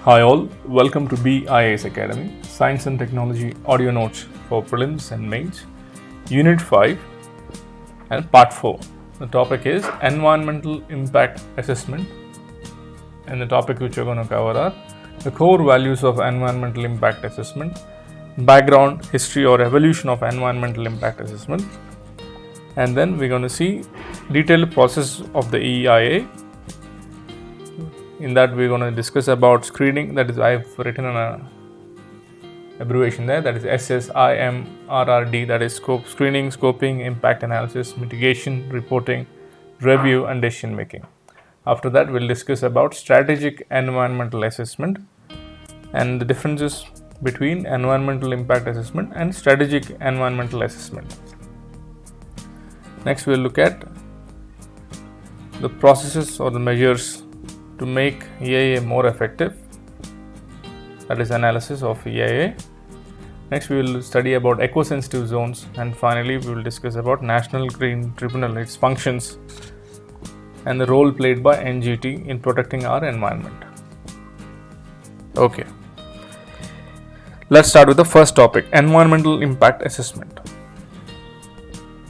Hi all, welcome to BIAS Academy, Science and Technology audio notes for prelims and mains, Unit 5 and Part 4. The topic is Environmental Impact Assessment, and the topic which we're going to cover are the core values of Environmental Impact Assessment, background, history or evolution of Environmental Impact Assessment, and then we're going to see detailed process of the EIA. In that we're going to discuss about screening, that is I've written an abbreviation there, that is SSIMRRD, that is screening, scoping, impact analysis, mitigation, reporting, review and decision making. After that we'll discuss about strategic environmental assessment and the differences between environmental impact assessment and strategic environmental assessment. Next we'll look at the processes or the measures to make EIA more effective, that is analysis of EIA. Next we will study about eco-sensitive zones, and finally we will discuss about National Green Tribunal, its functions and the role played by NGT in protecting our environment. Okay, let's start with the first topic, environmental impact assessment.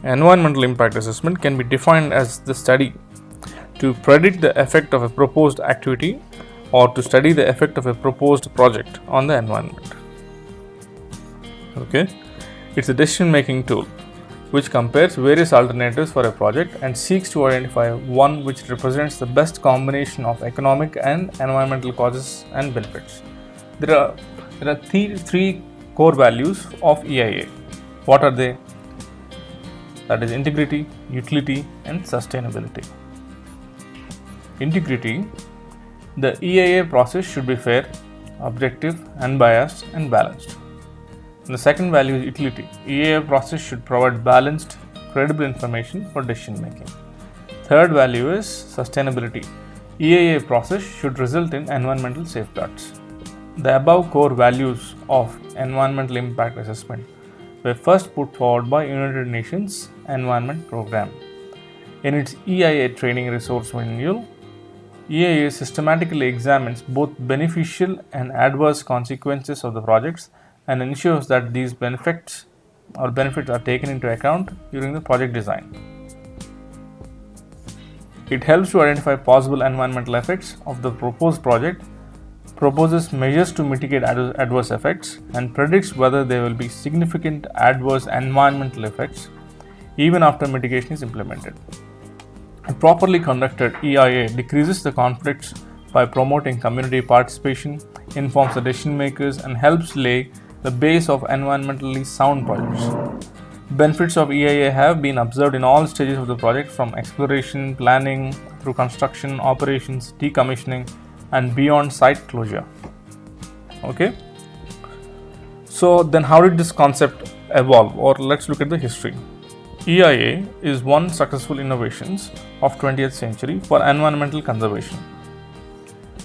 Environmental impact assessment can be defined as the study to predict the effect of a proposed activity or to study the effect of a proposed project on the environment. Okay, it's a decision-making tool which compares various alternatives for a project and seeks to identify one which represents the best combination of economic and environmental causes and benefits. There are three core values of EIA. What are they? That is integrity, utility, and sustainability. Integrity: the EIA process should be fair, objective, unbiased, and balanced. And the second value is utility. EIA process should provide balanced, credible information for decision making. Third value is sustainability. EIA process should result in environmental safeguards. The above core values of environmental impact assessment were first put forward by United Nations Environment Programme. In its EIA training resource manual, EIA systematically examines both beneficial and adverse consequences of the projects and ensures that these benefits are taken into account during the project design. It helps to identify possible environmental effects of the proposed project, proposes measures to mitigate adverse effects, and predicts whether there will be significant adverse environmental effects even after mitigation is implemented. A properly conducted EIA decreases the conflicts by promoting community participation, informs the decision makers, and helps lay the base of environmentally sound projects. Benefits of EIA have been observed in all stages of the project, from exploration, planning, through construction, operations, decommissioning, and beyond site closure. Okay. So then how did this concept evolve? Or let's look at the history. EIA is one successful innovations of 20th century for environmental conservation.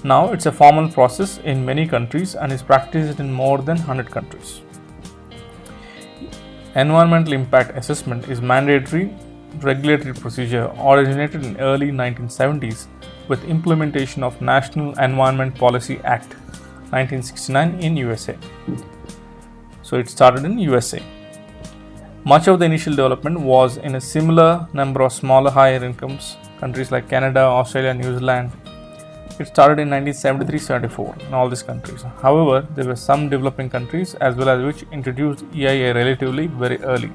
Now it's a formal process in many countries and is practiced in more than 100 countries. Environmental impact assessment is mandatory regulatory procedure originated in early 1970s with implementation of National Environment Policy Act 1969 in USA. So it started in USA. Much of the initial development was in a similar number of smaller higher incomes countries like Canada, Australia, New Zealand. It started in 1973-74 in all these countries. However, there were some developing countries as well as which introduced EIA relatively very early.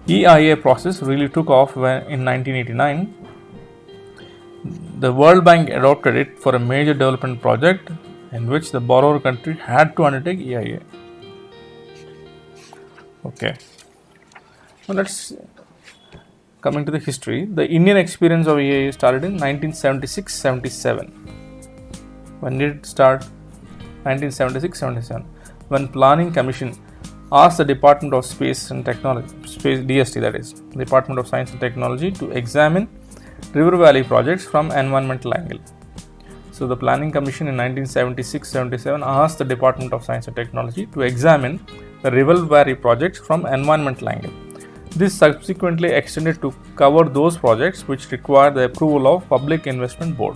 EIA process really took off when in 1989 the World Bank adopted it for a major development project in which the borrower country had to undertake EIA. Okay. Now let's coming to the history. The Indian experience of EIA started in 1976-77. When did it start? 1976-77. When Planning Commission asked the Department of Space and Technology, DST, that is, Department of Science and Technology, to examine river valley projects from environmental angle. So the Planning Commission in 1976-77 asked the Department of Science and Technology to examine the river valley projects from environmental angle. This subsequently extended to cover those projects which require the approval of Public Investment Board.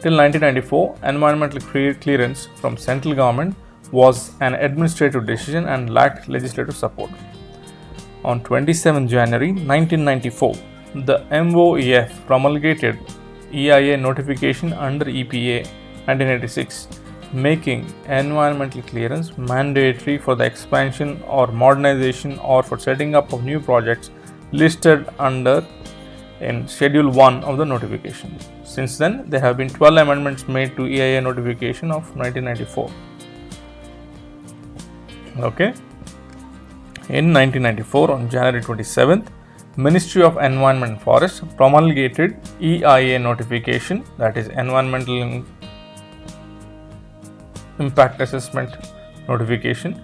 Till 1994, environmental clearance from central government was an administrative decision and lacked legislative support. On 27 January 1994, the MOEF promulgated EIA notification under EPA 1986, making environmental clearance mandatory for the expansion or modernization or for setting up of new projects listed under in Schedule 1 of the notification. Since then, there have been 12 amendments made to EIA notification of 1994. Okay. In 1994, on January 27th, Ministry of Environment and Forest promulgated EIA notification, that is Environmental Impact Assessment Notification,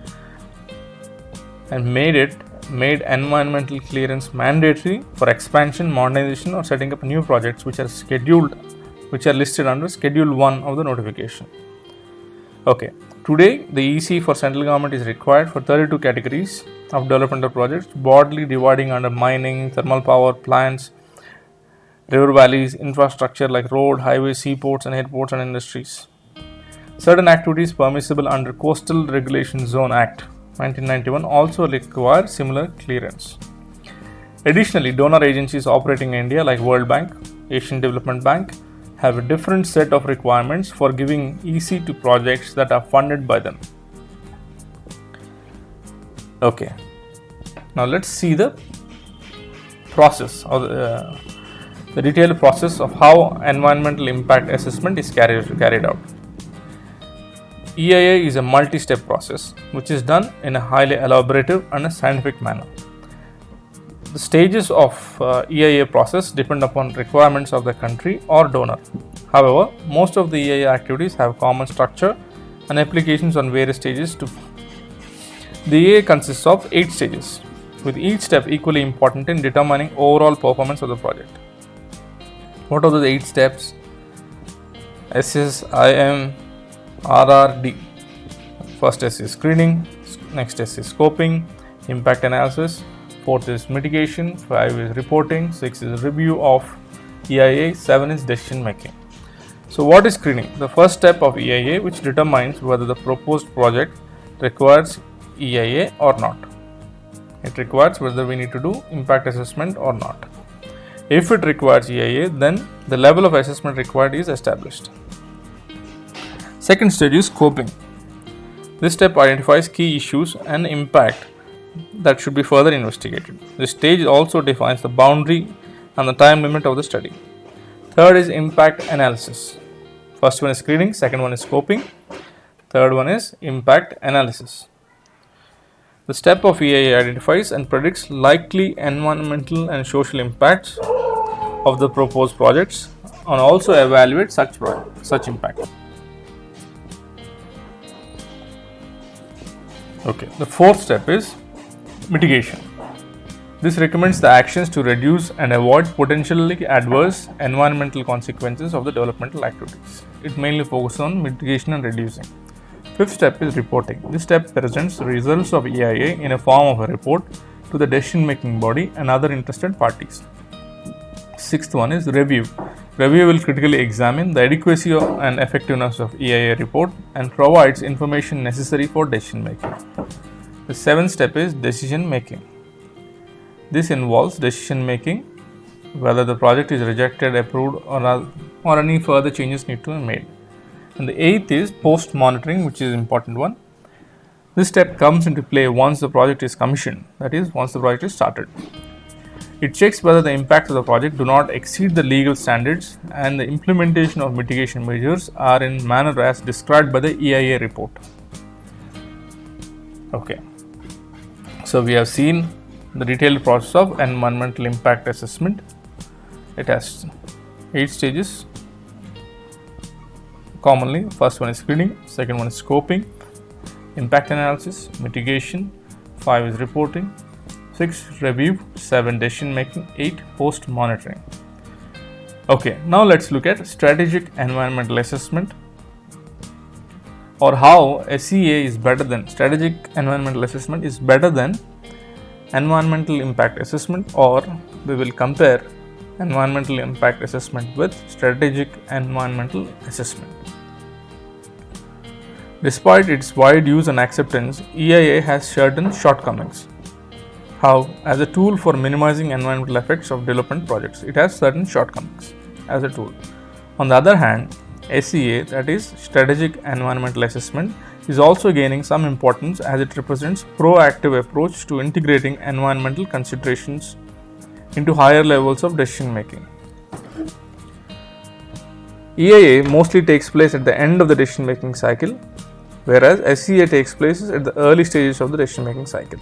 and made environmental clearance mandatory for expansion, modernization or setting up new projects which are listed under Schedule 1 of the notification. Okay. Today, the EC for central government is required for 32 categories of developmental projects, broadly dividing under mining, thermal power plants, river valleys, infrastructure like road, highways, seaports and airports and industries. Certain activities permissible under Coastal Regulation Zone Act 1991 also require similar clearance. Additionally, donor agencies operating in India like World Bank, Asian Development Bank have a different set of requirements for giving EC to projects that are funded by them. Okay, now let's see the process or the detailed process of how environmental impact assessment is carried out. EIA is a multi-step process which is done in a highly elaborative and a scientific manner. The stages of EIA process depend upon requirements of the country or donor. However, most of the EIA activities have common structure and applications on various stages. The EIA consists of 8 stages, with each step equally important in determining overall performance of the project. What are the 8 steps? SS, IM, RRD. First S is screening, next S is scoping, impact analysis, 4th is mitigation, 5 is reporting, 6 is review of EIA, 7 is decision making. So what is screening? The first step of EIA which determines whether the proposed project requires EIA or not. It requires whether we need to do impact assessment or not. If it requires EIA, then the level of assessment required is established. Second stage is scoping. This step identifies key issues and impact that should be further investigated. This stage also defines the boundary and the time limit of the study. Third is impact analysis. First one is screening, second one is scoping, third one is impact analysis. The step of EIA identifies and predicts likely environmental and social impacts of the proposed projects and also evaluates such impact. Okay, the fourth step is mitigation. This recommends the actions to reduce and avoid potentially adverse environmental consequences of the developmental activities. It mainly focuses on mitigation and reducing. Fifth step is reporting. This step presents the results of EIA in a form of a report to the decision-making body and other interested parties. Sixth one is review. Review will critically examine the adequacy and effectiveness of EIA report and provides information necessary for decision making. The seventh step is decision making. This involves decision making, whether the project is rejected, approved or any further changes need to be made. And the eighth is post monitoring, which is an important one. This step comes into play once the project is commissioned, that is, once the project is started. It checks whether the impacts of the project do not exceed the legal standards and the implementation of mitigation measures are in manner as described by the EIA report. Okay, so we have seen the detailed process of environmental impact assessment. It has 8 stages. Commonly, first one is screening, second one is scoping, impact analysis, mitigation, 5 is reporting, 6 review, 7 decision making, 8 post monitoring. Okay, now let's look at strategic environmental assessment, or how SEA is better than strategic environmental assessment is better than environmental impact assessment, or we will compare environmental impact assessment with strategic environmental assessment. Despite its wide use and acceptance, EIA has certain shortcomings. How? As a tool for minimizing environmental effects of development projects, it has certain shortcomings as a tool. On the other hand, SEA, that is Strategic Environmental Assessment, is also gaining some importance as it represents proactive approach to integrating environmental considerations into higher levels of decision making. EIA mostly takes place at the end of the decision making cycle, whereas SEA takes place at the early stages of the decision making cycle.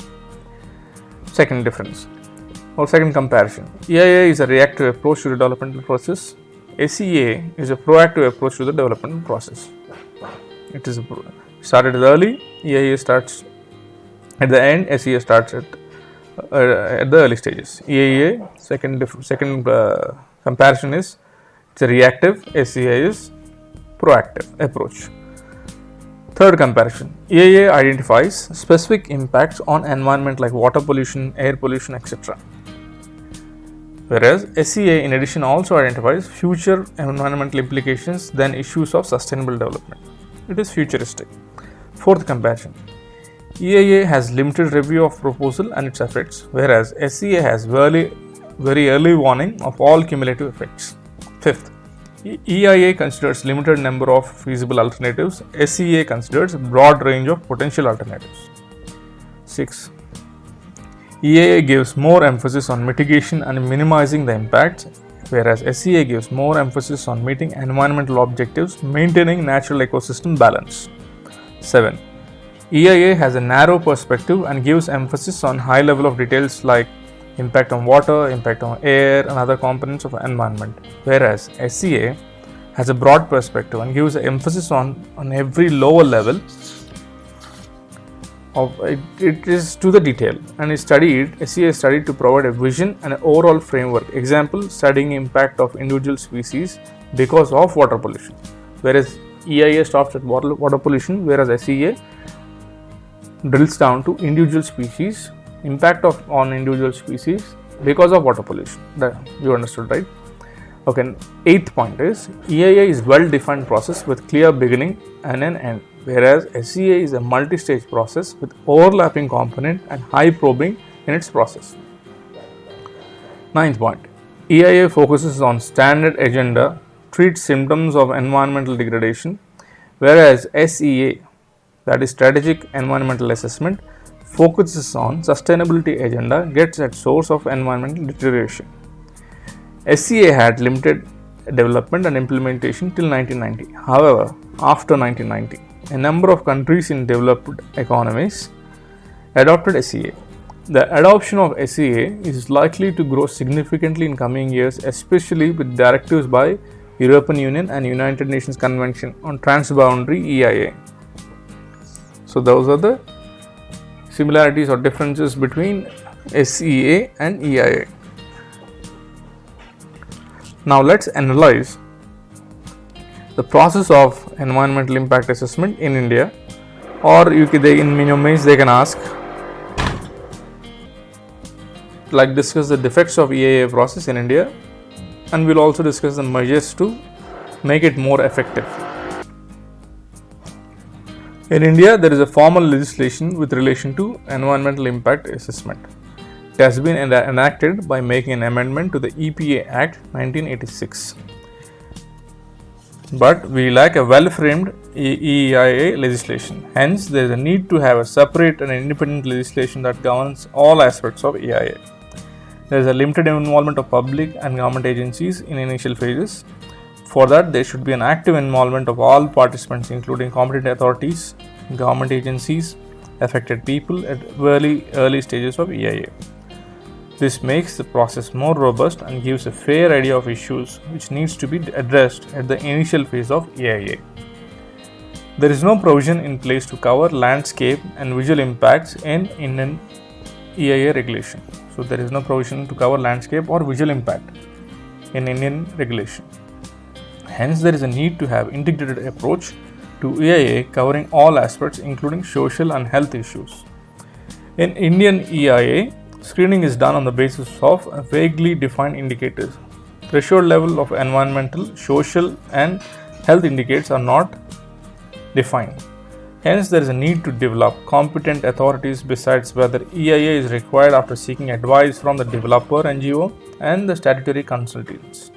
Second difference or second comparison, EIA is a reactive approach to the developmental process. SEA is a proactive approach to the development process. It is started early, EIA starts at the end, SEA starts at the early stages. EIA second comparison is it's a reactive, SEA is proactive approach. Third comparison, EIA identifies specific impacts on environment like water pollution, air pollution, etc. Whereas SEA in addition also identifies future environmental implications than issues of sustainable development. It is futuristic. Fourth comparison, EIA has limited review of proposal and its effects, whereas SEA has very early warning of all cumulative effects. Fifth, EIA considers limited number of feasible alternatives. SEA considers broad range of potential alternatives. 6. EIA gives more emphasis on mitigation and minimizing the impacts, whereas SEA gives more emphasis on meeting environmental objectives, maintaining natural ecosystem balance. 7. EIA has a narrow perspective and gives emphasis on high level of details like impact on water, impact on air and other components of environment, whereas SEA has a broad perspective and gives emphasis on every lower level of it is to the detail, and SEA is studied to provide a vision and an overall framework. Example, studying impact of individual species because of water pollution, whereas EIA stops at water pollution, whereas SEA drills down to individual species, impact on individual species because of water pollution. You understood, right? Okay, eighth point is EIA is well-defined process with clear beginning and an end, whereas SEA is a multi-stage process with overlapping component and high probing in its process. Ninth point, EIA focuses on standard agenda, treats symptoms of environmental degradation, whereas SEA, that is Strategic Environmental Assessment, focuses on sustainability agenda, gets at source of environmental deterioration. SEA had limited development and implementation till 1990. However, after 1990, a number of countries in developed economies adopted SEA. The adoption of SEA is likely to grow significantly in coming years, especially with directives by European Union and United Nations Convention on Transboundary EIA. So those are the similarities or differences between SEA and EIA. Now let's analyze the process of environmental impact assessment in India, or in minimum they can ask like discuss the defects of EIA process in India, and we'll also discuss the measures to make it more effective. In India, there is a formal legislation with relation to environmental impact assessment. It has been enacted by making an amendment to the EPA Act 1986. But we lack a well-framed EIA legislation. Hence, there is a need to have a separate and independent legislation that governs all aspects of EIA. There is a limited involvement of public and government agencies in initial phases. For that, there should be an active involvement of all participants, including competent authorities, government agencies, affected people at very early stages of EIA. This makes the process more robust and gives a fair idea of issues which needs to be addressed at the initial phase of EIA. There is no provision in place to cover landscape and visual impacts in Indian EIA regulation. So there is no provision to cover landscape or visual impact in Indian regulation. Hence, there is a need to have integrated approach to EIA covering all aspects, including social and health issues. In Indian EIA, screening is done on the basis of vaguely defined indicators threshold level of environmental, social, and health indicators are not defined. Hence, there is a need to develop competent authorities besides whether EIA is required after seeking advice from the developer NGO and the statutory consultants.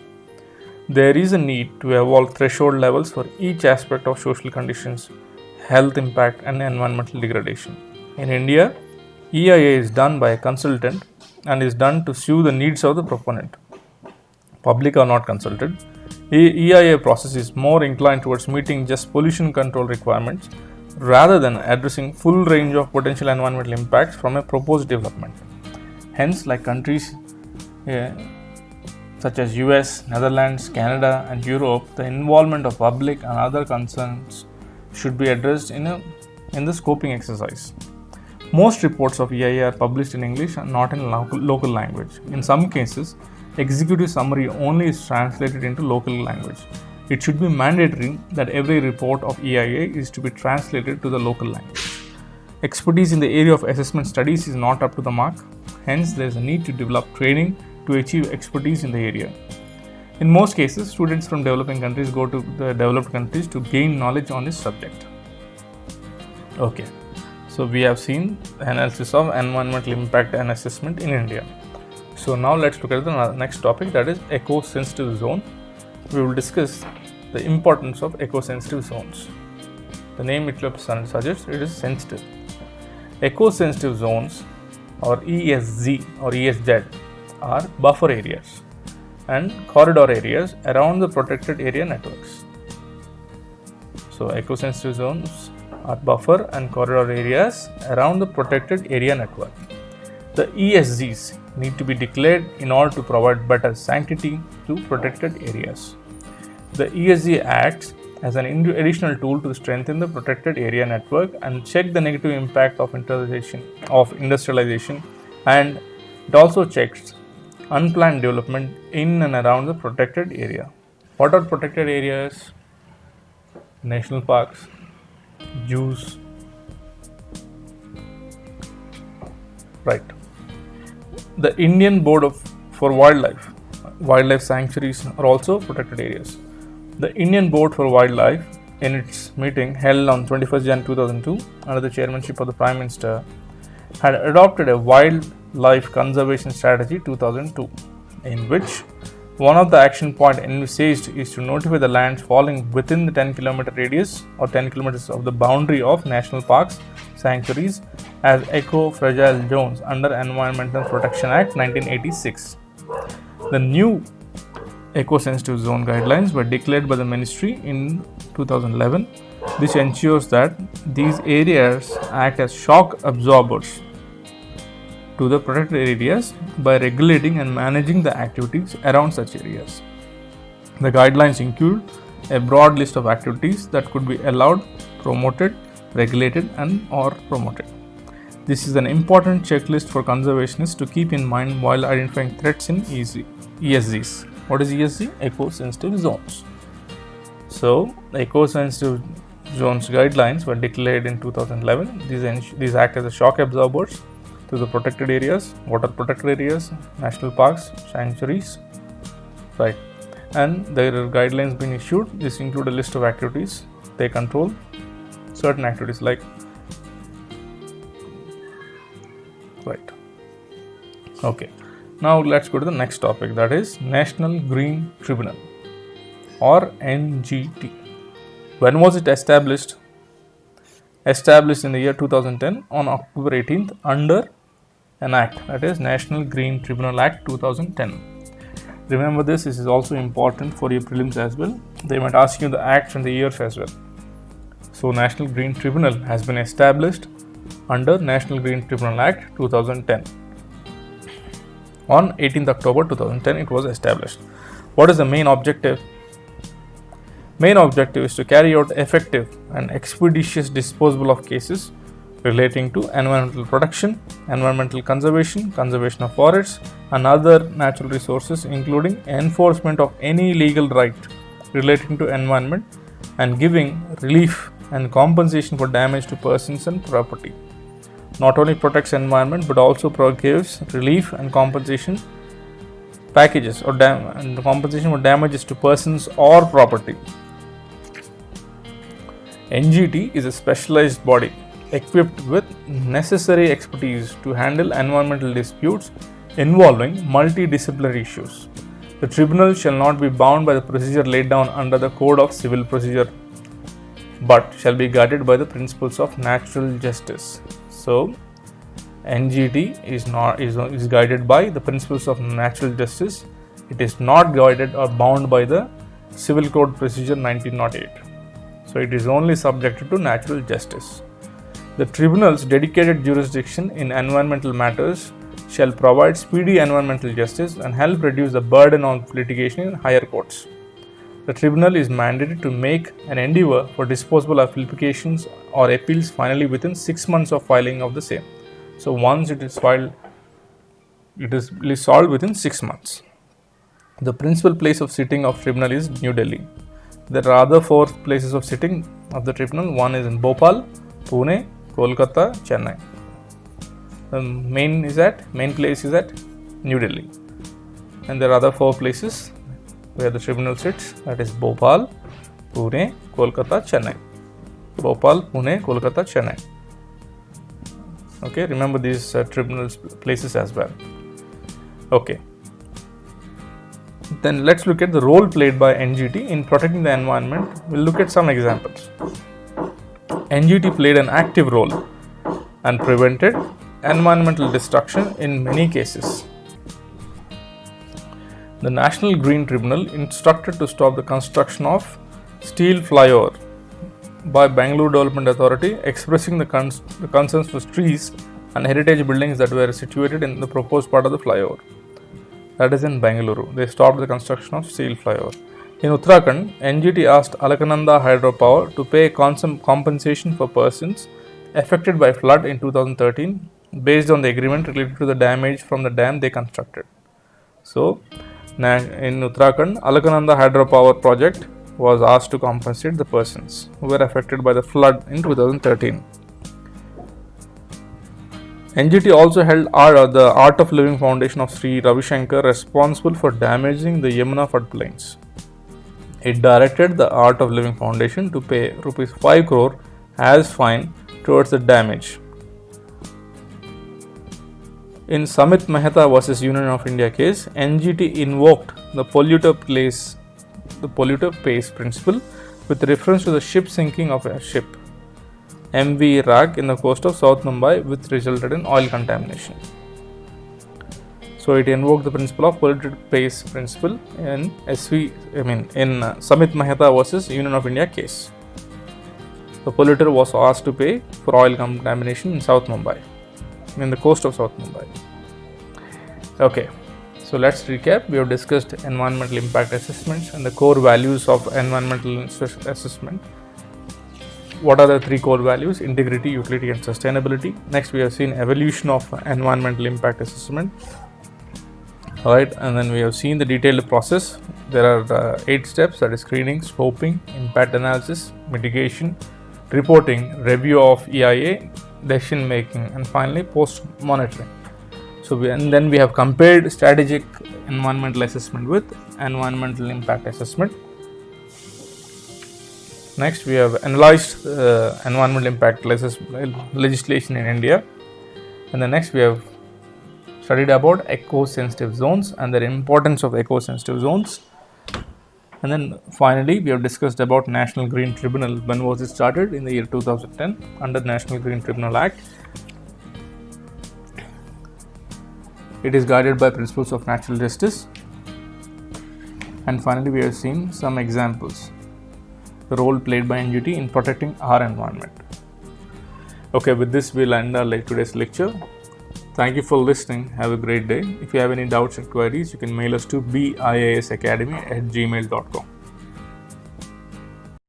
There is a need to evolve threshold levels for each aspect of social conditions, health impact, and environmental degradation. In India, EIA is done by a consultant and is done to suit the needs of the proponent. Public are not consulted. EIA process is more inclined towards meeting just pollution control requirements rather than addressing full range of potential environmental impacts from a proposed development. Hence, like countries such as US, Netherlands, Canada, and Europe, the involvement of public and other concerns should be addressed in the scoping exercise. Most reports of EIA are published in English and not in local language. In some cases, executive summary only is translated into local language. It should be mandatory that every report of EIA is to be translated to the local language. Expertise in the area of assessment studies is not up to the mark. Hence, there is a need to develop training to achieve expertise in the area. In most cases, students from developing countries go to the developed countries to gain knowledge on this subject. Okay, so we have seen the analysis of environmental impact and assessment in India. So now let's look at the next topic, that is eco-sensitive zone. We will discuss the importance of eco-sensitive zones. The name itself suggests it is sensitive. Eco-sensitive zones, or ESZ or ESZ, are buffer areas and corridor areas around the protected area networks. So eco-sensitive zones are buffer and corridor areas around the protected area network. The ESZs need to be declared in order to provide better sanctity to protected areas. The ESZ acts as an additional tool to strengthen the protected area network and check the negative impact of industrialization, and it also checks unplanned development in and around the protected area. What are protected areas? National parks, zoos, right. The Indian Board for Wildlife sanctuaries are also protected areas. The Indian Board for Wildlife, in its meeting held on 21st Jan 2002 under the chairmanship of the Prime Minister, had adopted a Wildlife Conservation Strategy 2002, in which one of the action points envisaged is to notify the lands falling within the 10-kilometer radius or 10 kilometers of the boundary of national parks, sanctuaries as eco-fragile zones under Environmental Protection Act 1986. The new eco-sensitive zone guidelines were declared by the ministry in 2011. This ensures that these areas act as shock absorbers to the protected areas by regulating and managing the activities around such areas. The guidelines include a broad list of activities that could be allowed, promoted, regulated, and or promoted. This is an important checklist for conservationists to keep in mind while identifying threats in ESZs. What is ESZ? Eco-sensitive zones. So, the eco-sensitive zones guidelines were declared in 2011. These act as a shock absorbers to the protected areas. What are protected areas? National parks, sanctuaries, right. And there are guidelines being issued. This include a list of activities. They control certain activities like, right. Okay. Now let's go to the next topic, that is National Green Tribunal or NGT. When was it established? Established in the year 2010 on October 18th under an act, that is National Green Tribunal Act 2010. Remember this is also important for your prelims as well. They might ask you the acts and the years as well. So National Green Tribunal has been established under National Green Tribunal Act 2010. On 18th October 2010 it was established. What is the main objective? Main objective is to carry out effective and expeditious disposal of cases relating to environmental protection, environmental conservation, conservation of forests and other natural resources, including enforcement of any legal right relating to environment and giving relief and compensation for damage to persons and property. Not only protects environment but also gives relief and compensation packages or compensation for damages to persons or property. NGT is a specialized body equipped with necessary expertise to handle environmental disputes involving multidisciplinary issues. The tribunal shall not be bound by the procedure laid down under the Code of Civil Procedure, but shall be guided by the principles of natural justice. So, NGT is guided by the principles of natural justice. It is not guided or bound by the Civil Code Procedure 1908. So, it is only subjected to natural justice. The tribunal's dedicated jurisdiction in environmental matters shall provide speedy environmental justice and help reduce the burden of litigation in higher courts. The tribunal is mandated to make an endeavour for disposal of applications or appeals finally within 6 months of filing of the same. So once it is filed, it is solved within 6 months. The principal place of sitting of tribunal is New Delhi. There are other 4 places of sitting of the tribunal. One is in Bhopal, Pune, Kolkata, Chennai. The main place is at New Delhi, and there are other 4 places where the tribunal sits, that is Bhopal, Pune, Kolkata, Chennai. Bhopal, Pune, Kolkata, Chennai. Okay, remember these tribunal places as well. Okay, then let's look at the role played by NGT in protecting the environment. We'll look at some examples. NGT played an active role and prevented environmental destruction in many cases. The National Green Tribunal instructed to stop the construction of steel flyover by Bangalore Development Authority, expressing the concerns for trees and heritage buildings that were situated in the proposed part of the flyover. That is in Bangalore. They stopped the construction of steel flyover. In Uttarakhand, NGT asked Alakananda Hydropower to pay compensation for persons affected by flood in 2013 based on the agreement related to the damage from the dam they constructed. So, in Uttarakhand, Alakananda Hydropower project was asked to compensate the persons who were affected by the flood in 2013. NGT also held the Art of Living Foundation of Sri Ravi Shankar responsible for damaging the Yamuna floodplains. It directed the Art of Living Foundation to pay Rs 5 crore as fine towards the damage. In Samit Mehta vs Union of India case, NGT invoked the polluter pays principle with reference to the ship sinking of a ship MV Rag in the coast of South Mumbai, which resulted in oil contamination. So it invoked the principle of polluter pays principle in Samit Mehta vs Union of India case. The polluter was asked to pay for oil contamination in South Mumbai, in the coast of South Mumbai. Okay, so let's recap. We have discussed environmental impact assessments and the core values of environmental assessment. What are the 3 core values? Integrity, utility and sustainability. Next, we have seen evolution of environmental impact assessment. Alright, and then we have seen the detailed process. There are 8 steps, that is screening, scoping, impact analysis, mitigation, reporting, review of EIA, decision making, and finally post monitoring. So then we have compared strategic environmental assessment with environmental impact assessment. Next, we have analyzed environmental impact legislation in India, and then next we have studied about eco-sensitive zones and the importance of eco-sensitive zones. And then finally, we have discussed about National Green Tribunal. When was it started? In the year 2010 under National Green Tribunal Act. It is guided by principles of natural justice. And finally, we have seen some examples. The role played by NGT in protecting our environment. Okay, with this we'll end our today's lecture. Thank you for listening. Have a great day. If you have any doubts or queries, you can mail us to biasacademy@gmail.com.